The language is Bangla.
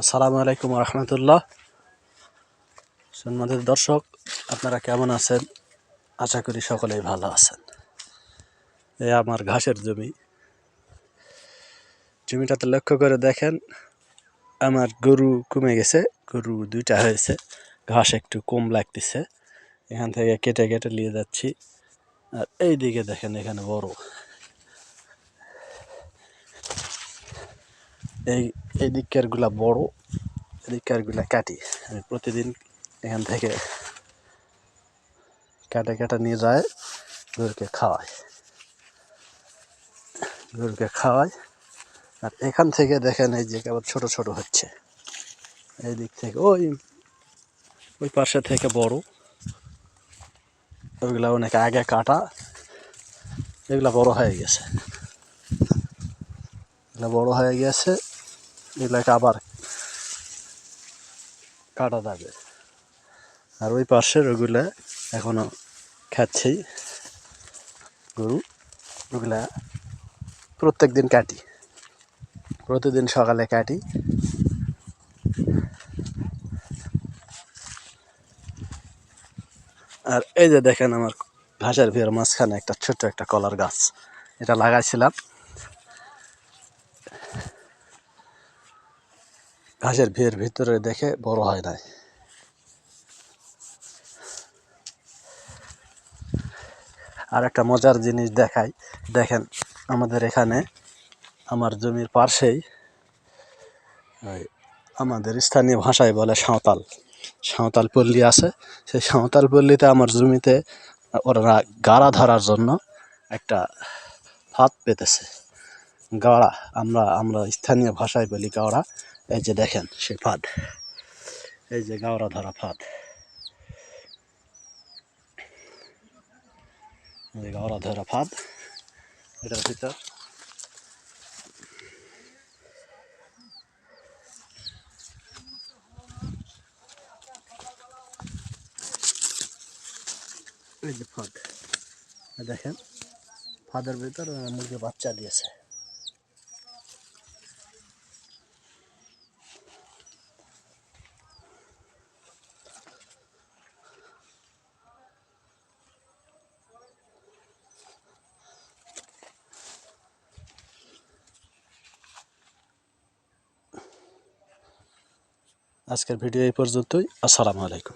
আসসালামু আলাইকুম রহমতুল্লাহ। সম্মানিত দর্শক, আপনারা কেমন আছেন? আশা করি সকলেই ভালো আছেন। এই আমার ঘাসের জমিটাতে লক্ষ্য করে দেখেন, আমার গরু কমে গেছে। গরু দুইটা হয়েছে, ঘাস একটু কম লাগতেছে। এখান থেকে কেটে কেটে নিয়ে যাচ্ছি। আর এই দিকে দেখেন, এখানে বড় এই দিকের গুলা বড়, এদিকের গুলা কাটি। আমি প্রতিদিন এখান থেকে কাটে কাটে নিয়ে যায়, গরুকে খাওয়াই। আর এখান থেকে দেখেন, এই যে কেবল ছোট ছোট হচ্ছে। এই দিক থেকে ওই পাশে থেকে বড়, ওইগুলা অনেক আগে কাটা, এগুলা বড় হয়ে গেছে। এগুলাকে আবার কাটা যাবে। আর ওই পাশের ওগুলা এখনো খাচ্ছেই গরু। ওগুলা প্রতিদিন সকালে কাটি। আর এই যে দেখেন, আমার ঘাসের ভিড়ের মাঝখানে একটা ছোট্ট একটা কলার গাছ, এটা লাগাইছিলাম। ঘাসের ভিড়ের ভিতরে দেখে বড় হয় নাই। আর একটা মজার জিনিস দেখাই, দেখেন আমাদের এখানে আমার জমির পাশেই আমাদের স্থানীয় ভাষায় বলে সাঁওতাল পল্লী আছে। সেই সাঁওতাল পল্লীতে আমার জমিতে ওরা গাড়া ধরার জন্য একটা ফাঁদ পেতেছে। গাড়া, আমরা স্থানীয় ভাষায় বলি গাড়া। এই যে দেখেন সেই ফাঁদ, এই যে গাওড়া ধরা ফাঁদ, এটার ভিতর এই যে ফাঁদ, দেখেন ফাঁদের ভিতর মুরগি বাচ্চা দিয়েছে। আজকের ভিডিও এই পর্যন্তই। আসসালামু আলাইকুম।